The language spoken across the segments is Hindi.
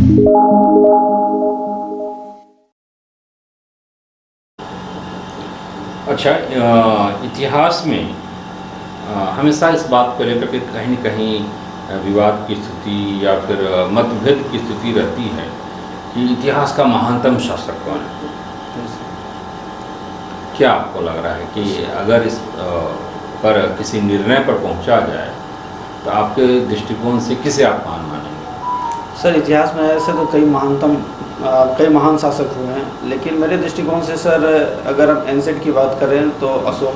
अच्छा, इतिहास में हमेशा इस बात को लेकर के कहीं न कहीं विवाद की स्थिति या फिर मतभेद की स्थिति रहती है कि इतिहास का महानतम शासक कौन है? क्या आपको लग रहा है कि अगर इस पर किसी निर्णय पर पहुंचा जाए तो आपके दृष्टिकोण से किसे आप महान मानेंगे? सर, इतिहास में ऐसे तो कई महान शासक हुए हैं, लेकिन मेरे दृष्टिकोण से सर, अगर हम एंसेट की बात करें तो अशोक,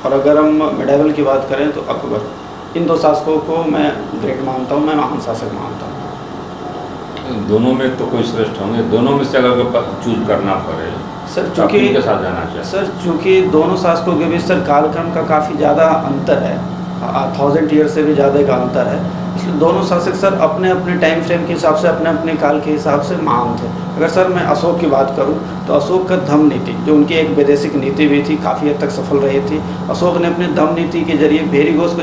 और अगर हम मिडाइवल की बात करें तो अकबर। इन दो शासकों को मैं ग्रेट मानता हूँ, मैं महान शासक मानता हूँ। दोनों में तो कोई श्रेष्ठ होंगे, दोनों में से अगर चूज करना पड़े सर, तो आप किनके साथ जाना चाहिए? सर, चूँकि दोनों शासकों के बीच सर कालक्रम का काफ़ी ज़्यादा अंतर है, 1000 ईयर से भी ज़्यादा का अंतर है। इसलिए दोनों शासक सर अपने अपने टाइम फ्रेम के हिसाब से, अपने अपने काल के हिसाब से महान थे। अगर सर मैं अशोक की बात करूं तो अशोक का धम्म नीति, जो उनकी एक वैदेशिक नीति भी थी, काफ़ी हद तक सफल रही थी। अशोक ने अपने धम्म नीति के जरिए भेरी घोष को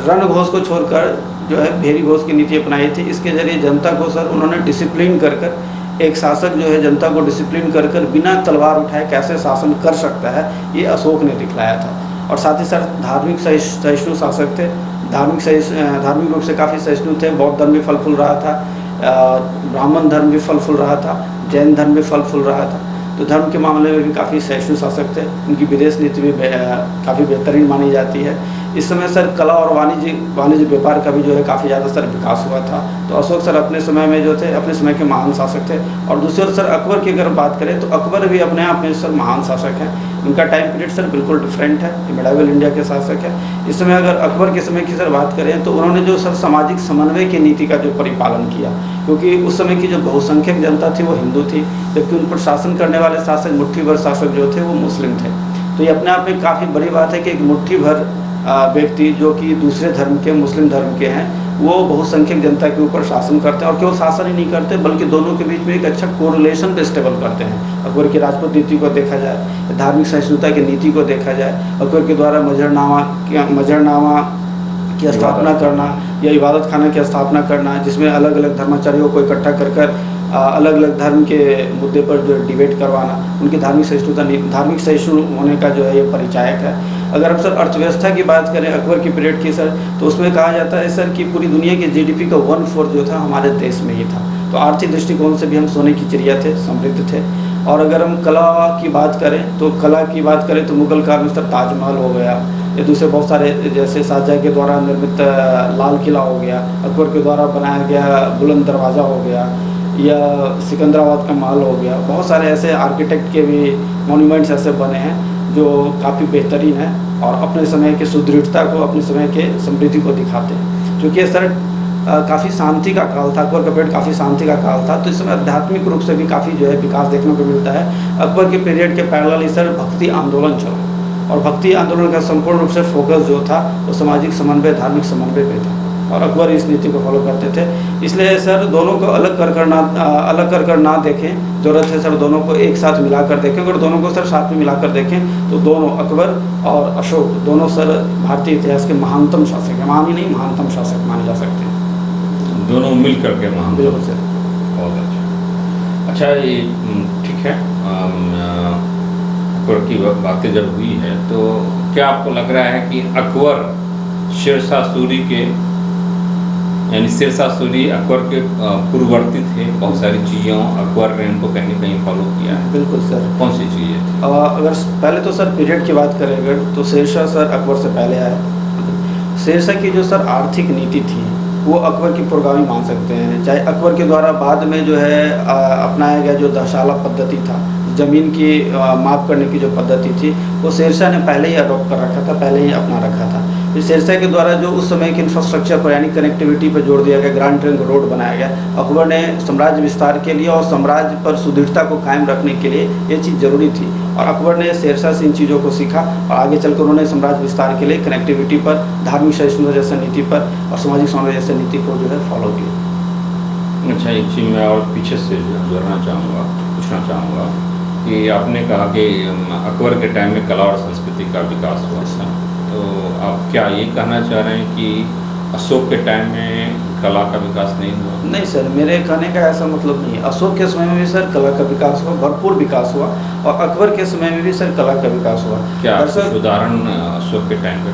रण घोष को छोड़कर जो है भेरी घोष की नीति अपनाई थी। इसके जरिए जनता को सर उन्होंने डिसिप्लिन कर एक शासक जो है जनता को डिसिप्लिन कर बिना तलवार उठाए कैसे शासन कर सकता है, ये अशोक ने दिखलाया था। और साथ ही साथ धार्मिक सहिष्णु शासक थे, धार्मिक रूप से काफ़ी सहिष्णु थे। बौद्ध धर्म भी फल फूल रहा था, ब्राह्मण धर्म भी फल फूल रहा था, जैन धर्म भी फल फूल रहा था। तो धर्म के मामले में भी काफ़ी सहिष्णु शासक थे। उनकी विदेश नीति भी काफ़ी बेहतरीन मानी जाती है। इस समय सर कला और वाणिज्य व्यापार का भी जो है काफ़ी ज़्यादा सर विकास हुआ था। तो अशोक सर अपने समय में जो थे, अपने समय के महान शासक थे। और दूसरी ओर सर अकबर की अगर बात करें तो अकबर भी अपने आप में सर महान शासक हैं। उनका टाइम पीरियड सर बिल्कुल डिफरेंट है, ये मिडाइवल इंडिया के शासक है। इस समय अगर अकबर के समय की सर बात करें तो उन्होंने जो सर सामाजिक समन्वय की नीति का जो परिपालन किया, क्योंकि उस समय की जो बहुसंख्यक जनता थी वो हिंदू थी, जबकि उन पर शासन करने वाले शासक, मुट्ठी भर शासक जो थे वो मुस्लिम थे। तो ये अपने आप में काफ़ी बड़ी बात है कि एक मुट्ठी भर व्यक्ति जो कि दूसरे धर्म के, मुस्लिम धर्म के हैं, वो बहुसंख्यक जनता के ऊपर शासन करते हैं। और केवल शासन ही नहीं करते बल्कि दोनों के बीच में एक अच्छा कोरिलेशन पे स्टेबल करते हैं। अकबर की राजपूत नीति को देखा जाए, धार्मिक सहिष्णुता की नीति को देखा जाए, अकबर के द्वारा मजहरनामा की स्थापना करना या इबादत खाना की स्थापना करना, जिसमें अलग अलग धर्माचार्यों को इकट्ठा कर अलग अलग धर्म के मुद्दे पर जो डिबेट करवाना, उनकी धार्मिक सहिष्णु होने का जो है ये परिचायक है। अगर हम सर अर्थव्यवस्था की बात करें अकबर की पीरियड की सर, तो उसमें कहा जाता है सर कि पूरी दुनिया के जीडीपी का 1/4 जो था हमारे देश में ही था। तो आर्थिक दृष्टिकोण से भी हम सोने की चिड़िया थे, समृद्ध थे। और अगर हम कला की बात करें तो मुगल काल में सर ताजमहल हो गया, या दूसरे बहुत सारे, जैसे शाहजहाँ के द्वारा निर्मित लाल किला हो गया, अकबर के द्वारा बनाया गया बुलंद दरवाज़ा हो गया, या सिकंदराबाद का महल हो गया। बहुत सारे ऐसे आर्किटेक्ट के भी मॉन्यूमेंट्स ऐसे बने हैं जो काफ़ी बेहतरीन है और अपने समय की सुदृढ़ता को, अपने समय के समृद्धि को दिखाते हैं। क्योंकि सर काफ़ी शांति का काल था, अकबर का पीरियड काफ़ी शांति का काल था। तो इस समय आध्यात्मिक रूप से भी काफ़ी जो है विकास देखने को मिलता है। अकबर के पीरियड के पैरेलल सर भक्ति आंदोलन चला, और भक्ति आंदोलन का संपूर्ण रूप से फोकस जो था वो सामाजिक समन्वय, धार्मिक समन्वय पे था, और अकबर इस नीति को फॉलो करते थे। इसलिए सर दोनों को अलग कर ना देखें, ज़रूरत है सर दोनों को एक साथ मिलाकर देखें। अगर दोनों को सर साथ में मिलाकर देखें तो दोनों, अकबर और अशोक, दोनों सर भारतीय इतिहास के महानतम शासक हैं। महान ही नहीं, महानतम शासक माने जा सकते हैं। दोनों मिल करके महान। बिल्कुल सर, बहुत अच्छा। ये ठीक है। अकबर की बातें जब हुई है तो क्या आपको लग रहा है कि अकबर शेरशाह सूरी के, यानी शेरशाह सूरी अकबर के पूर्ववर्ती थे, बहुत सारी चीज़ों अकबर ने उनको कहीं न कहीं फॉलो किया है? बिल्कुल सर। कौन सी चीज़ें थी? अगर पहले तो सर पीरियड की बात करें अगर, तो शेरशाह सर अकबर से पहले आए। शेरशाह की जो सर आर्थिक नीति थी वो अकबर की पुरोगामी मान सकते हैं। चाहे अकबर के द्वारा बाद में जो है अपनाया गया जो दशाला पद्धति था, ज़मीन की माप करने की जो पद्धति थी, वो शेरशाह ने पहले ही अडॉप्ट कर रखा था, पहले ही अपना रखा था। फिर शेरशाह के द्वारा जो उस समय के इंफ्रास्ट्रक्चर पर, यानी कनेक्टिविटी पर जोर दिया गया, ग्रैंड ट्रंक रोड बनाया गया। अकबर ने साम्राज्य विस्तार के लिए और साम्राज्य पर सुदृढ़ता को कायम रखने के लिए ये चीज़ जरूरी थी, और अकबर ने शेरशाह से इन चीज़ों को सीखा, और आगे चलकर उन्होंने साम्राज्य विस्तार के लिए कनेक्टिविटी पर, धार्मिक सहिष्णुता जैसे नीति पर और सामाजिक समन्वय जैसे नीति को जो है फॉलो किया। अच्छा, एक चीज़ मैं और पीछे से पूछना चाहूँगा कि आपने कहा कि अकबर के टाइम में कला और संस्कृति का विकास हुआ था, तो आप क्या ये कहना चाह रहे हैं कि अशोक के टाइम में कला का विकास नहीं हुआ? नहीं सर, मेरे कहने का ऐसा मतलब नहीं है। अशोक के समय में भी सर कला का विकास हुआ, भरपूर विकास हुआ, और अकबर के समय में भी सर कला का विकास हुआ। क्या कुछ दरअसल उदाहरण अशोक के टाइम पे?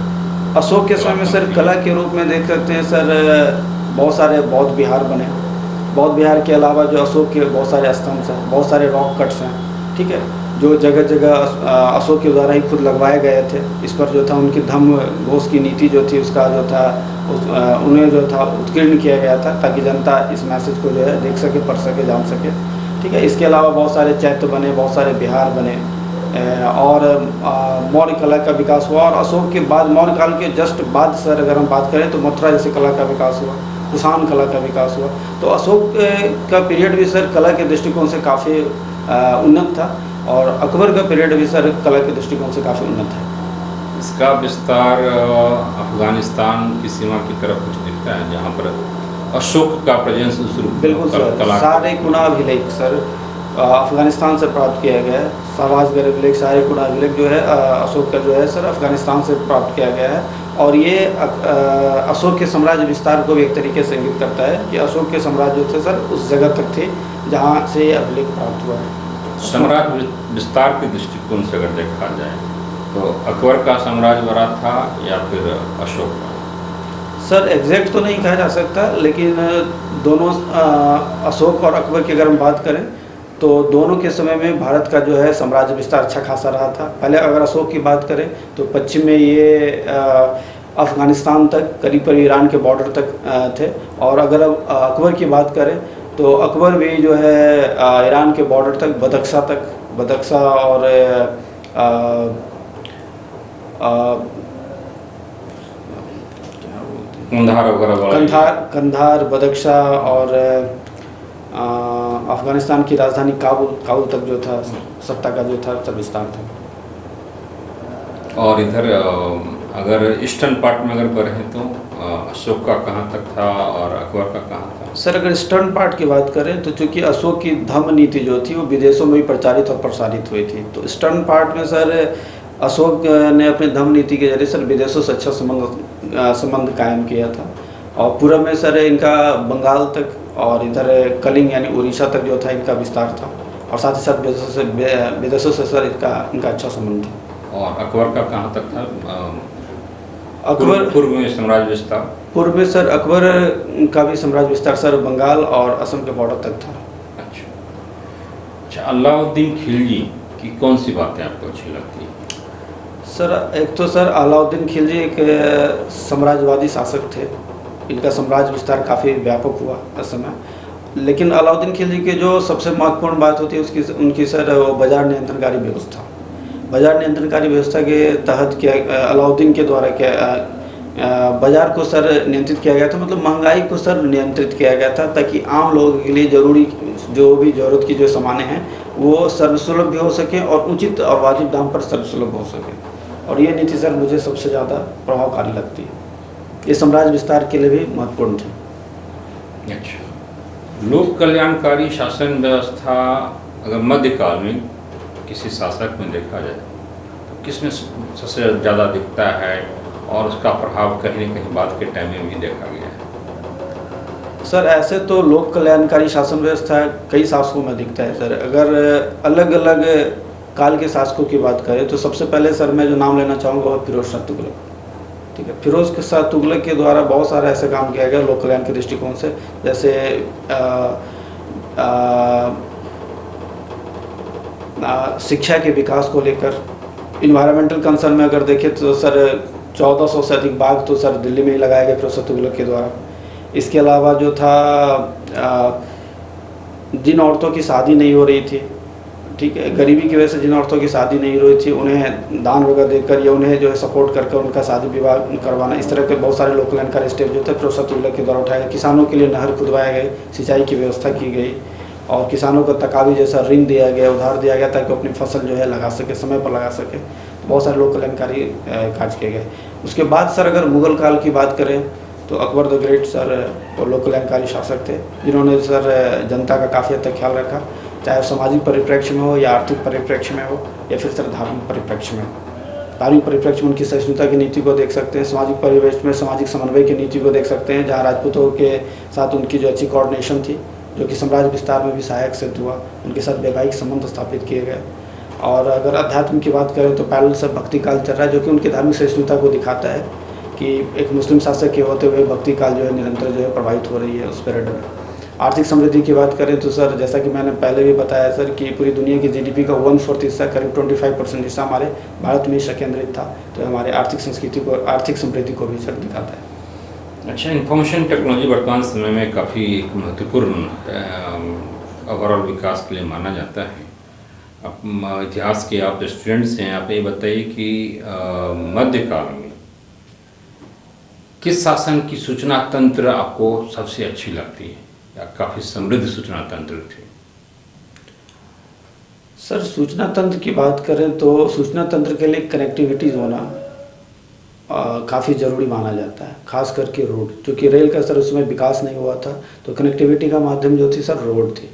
अशोक के समय में सर कला के रूप में देख सकते हैं सर, बहुत सारे बौद्ध विहार बने। बौद्ध विहार के अलावा जो अशोक के बहुत सारे स्तंभ हैं, बहुत सारे रॉक कट्स हैं, ठीक है, जो जगह जगह अशोक के द्वारा ही खुद लगवाए गए थे। इस पर जो था उनकी धम्म घोष की नीति जो थी, उसका जो था उन्हें जो था उत्कीर्ण किया गया था, ताकि जनता इस मैसेज को जो है देख सके, पढ़ सके, जान सके, ठीक है। इसके अलावा बहुत सारे चैत्य बने, बहुत सारे विहार बने, और मौर्य कला का विकास हुआ। और अशोक के बाद, मौर्य काल के जस्ट बाद सर अगर हम बात करें तो मथुरा जैसे कला का विकास हुआ, कुषाण कला का विकास हुआ। तो अशोक का पीरियड भी सर कला के दृष्टिकोण से काफ़ी उन्नत था, और अकबर का पीरियड भी सर कला के दृष्टिकोण से काफ़ी उन्नत है। इसका विस्तार अफगानिस्तान की सीमा की तरफ कुछ दिखता है, जहाँ पर अशोक का प्रेजेंस उस रूप बिल्कुल सर, सारे कुणा अभिलेख सर अफगानिस्तान से प्राप्त किया गया है। शाहबाजगढ़ अभिलेख, सारे कुणा अभिलेख जो है अशोक का जो है सर अफगानिस्तान से प्राप्त किया गया है। और ये अशोक के साम्राज्य विस्तार को भी एक तरीके से इंगित करता है कि अशोक के साम्राज्य थे सर उस जगह तक थे जहाँ से ये अभिलेख प्राप्त हुआ है। साम्राज्य विस्तार के दृष्टिकोण से अगर देखा जाए तो अकबर का साम्राज्य बड़ा था या फिर अशोक का? सर एग्जैक्ट तो नहीं कहा जा सकता, लेकिन दोनों अशोक और अकबर की अगर हम बात करें तो दोनों के समय में भारत का जो है साम्राज्य विस्तार अच्छा खासा रहा था। पहले अगर अशोक की बात करें तो पश्चिम में ये अफ़गानिस्तान तक, करीब करीब ईरान के बॉर्डर तक थे। और अगर अब अकबर की बात करें तो अकबर भी जो है ईरान के बॉर्डर तक, बदख्शा और कंधार, बदख्शा और अफ़गानिस्तान की राजधानी काबुल तक जो था सत्ता का जो था सब विस्तार था। और इधर अगर ईस्टर्न पार्ट में अगर बढ़ें तो अशोक का कहाँ तक था और अकबर का कहाँ था? सर अगर ईस्टर्न पार्ट की बात करें तो चूँकि अशोक की धम्म नीति जो थी वो विदेशों में भी प्रचारित और प्रसारित हुई थी, तो ईस्टर्न पार्ट में सर अशोक ने अपने धम्म नीति के जरिए सर विदेशों से अच्छा संबंध कायम किया था। और पूर्व में सर इनका बंगाल तक और इधर कलिंग यानी उड़ीसा तक जो था इनका विस्तार था, और साथ ही साथ विदेशों से सर इनका अच्छा संबंध था। और अकबर का कहाँ तक था? अकबर पूर्व में साम्राज्य विस्तार? पूर्व में सर अकबर का भी साम्राज्य विस्तार सर बंगाल और असम के बॉर्डर तक था। अच्छा, अलाउद्दीन खिलजी की कौन सी बातें आपको अच्छी लगती है? सर एक तो सर अलाउद्दीन खिलजी एक साम्राज्यवादी शासक थे, इनका साम्राज्य विस्तार काफ़ी व्यापक हुआ उस समय। लेकिन अलाउद्दीन खिलजी की जो सबसे महत्वपूर्ण बात होती है उनकी सर वो बाजार नियंत्रणकारी व्यवस्था। बाजार नियंत्रणकारी व्यवस्था के तहत क्या अलाउद्दीन के द्वारा क्या बाजार को सर नियंत्रित किया गया था, मतलब महंगाई को सर नियंत्रित किया गया था, ताकि आम लोगों के लिए जरूरी जो भी ज़रूरत की जो सामानें हैं वो सर्वसुलभ भी हो सके और उचित और वाजिब दाम पर सर्वसुलभ हो सके। और ये नीति सर मुझे सबसे ज़्यादा प्रभावकारी लगती है, ये साम्राज्य विस्तार के लिए भी महत्वपूर्ण थे। अच्छा, लोक कल्याणकारी शासन व्यवस्था अगर मध्यकाल में किसी शासक में देखा जाए तो किसमें सबसे ज़्यादा दिखता है और उसका प्रभाव कहीं न कहीं बाद के टाइम में भी देखा गया है? सर ऐसे तो लोक कल्याणकारी शासन व्यवस्था कई शासकों में दिखता है सर। अगर अलग अलग काल के शासकों की बात करें तो सबसे पहले सर मैं जो नाम लेना चाहूँगा वो फिरोज शाह तुगलक, ठीक है। फिरोज शाह तुगलक के द्वारा बहुत सारा ऐसा काम किया गया लोक कल्याण के दृष्टिकोण से, जैसे शिक्षा के विकास को लेकर, इन्वायरमेंटल कंसर्न में अगर देखें तो सर 1400 से अधिक बाग तो सर दिल्ली में ही लगाए गए फिरोज शाह तुगलक के द्वारा। इसके अलावा जो था जिन औरतों की शादी नहीं हो रही थी, ठीक है, गरीबी की वजह से जिन औरतों की शादी नहीं हो रही थी उन्हें दान वगैरह देकर या उन्हें जो है सपोर्ट करके उनका शादी विवाह करवाना, इस तरह के बहुत सारे लोक कल्याणकारी स्टेप जो थे फिरोज शाह तुगलक के द्वारा उठाए गए। किसानों के लिए नहर खुदवाए गए, सिंचाई की व्यवस्था की गई और किसानों को तकावी जैसा ऋण दिया गया, उधार दिया गया ताकि अपनी फसल जो है लगा सके, समय पर लगा सके। बहुत सारे लोक कल्याणकारी कार्य किए गए। उसके बाद सर अगर मुगल काल की बात करें तो अकबर द ग्रेट सर वो लोक कल्याणकारी शासक थे, जिन्होंने सर जनता का काफ़ी हद तक ख्याल रखा, चाहे सामाजिक परिप्रेक्ष्य में हो या आर्थिक परिप्रेक्ष्य में हो या फिर सर धार्मिक परिप्रेक्ष्य में हो। धार्मिक परिप्रेक्ष्य में उनकी सहिष्णुता की नीति को देख सकते हैं, सामाजिक परिवेश में सामाजिक समन्वय की नीति को देख सकते हैं, जहाँ राजपूतों के साथ उनकी जो अच्छी कोऑर्डिनेशन थी, जो कि साम्राज्य विस्तार में भी सहायक सिद्ध हुआ, उनके साथ वैवाहिक संबंध स्थापित किए गए। और अगर अध्यात्म की बात करें तो पैरेलल से भक्ति काल चल रहा है, जो कि उनकी धार्मिक सहिष्णुता को दिखाता है कि एक मुस्लिम शासक के होते हुए भक्ति काल जो है निरंतर जो है प्रभावित हो रही है उस पीरियड में। आर्थिक समृद्धि की बात करें तो सर, जैसा कि मैंने पहले भी बताया सर, कि पूरी दुनिया की जीडीपी का 1/4 हिस्सा, करीब 25% हिस्सा हमारे भारत में ही केंद्रित था। तो हमारे आर्थिक संस्कृति को, आर्थिक समृद्धि को भी सर दिखाता है। अच्छा, इंफॉर्मेशन टेक्नोलॉजी वर्तमान समय में काफ़ी एक महत्वपूर्ण ओवरऑल विकास के लिए माना जाता है। अब इतिहास के आप स्टूडेंट्स हैं, आप ये बताइए कि मध्यकाल में किस शासन की सूचना तंत्र आपको सबसे अच्छी लगती है, या काफ़ी समृद्ध सूचना तंत्र थे? सर, सूचना तंत्र की बात करें तो सूचना तंत्र के लिए कनेक्टिविटी होना काफ़ी ज़रूरी माना जाता है, खास करके रोड, क्योंकि रेल का सर उसमें विकास नहीं हुआ था, तो कनेक्टिविटी का माध्यम जो थी सर रोड थी।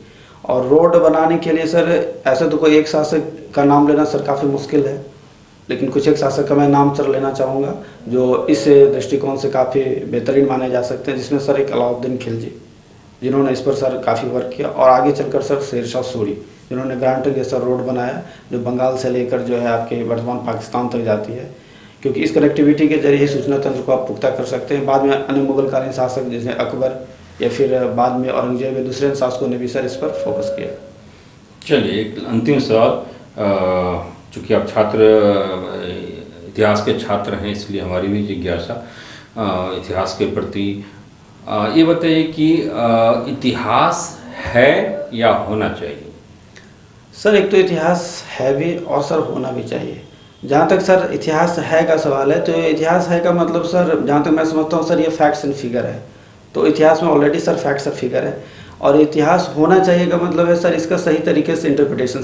और रोड बनाने के लिए सर ऐसे तो कोई एक शासक का नाम लेना सर काफ़ी मुश्किल है, लेकिन कुछ एक शासक का मैं नाम सर लेना चाहूँगा जो इस दृष्टिकोण से काफ़ी बेहतरीन माने जा सकते हैं, जिसमें सर एक अलाउद्दीन खिलजी, जिन्होंने इस पर सर काफ़ी वर्क किया, और आगे चलकर सर शेरशाह सूरी, जिन्होंने ग्रैंड ट्रंक जैसा रोड बनाया जो बंगाल से लेकर जो है आपके वर्तमान पाकिस्तान तक जाती है, क्योंकि इस कनेक्टिविटी के जरिए सूचना तंत्र को आप पुख्ता कर सकते हैं। बाद में अन्य मुगलकालीन शासक जैसे अकबर या फिर बाद में औरंगजेब या दूसरे शासकों ने भी सर इस पर फोकस किया। चलिए, एक अंतिम सवाल, चूँकि आप छात्र इतिहास के छात्र हैं, इसलिए हमारी भी जिज्ञासा इतिहास के प्रति, ये बताइए कि इतिहास है या होना चाहिए? सर, एक तो इतिहास है भी और सर होना भी चाहिए। जहाँ तक सर इतिहास है का सवाल है, तो इतिहास है का मतलब सर, जहाँ तक मैं समझता हूँ सर, ये फैक्ट्स एंड फिगर है। तो इतिहास में ऑलरेडी सर फैक्ट्स और फिगर है, और इतिहास होना चाहिए का मतलब है सर इसका सही तरीके से इंटरप्रिटेशन।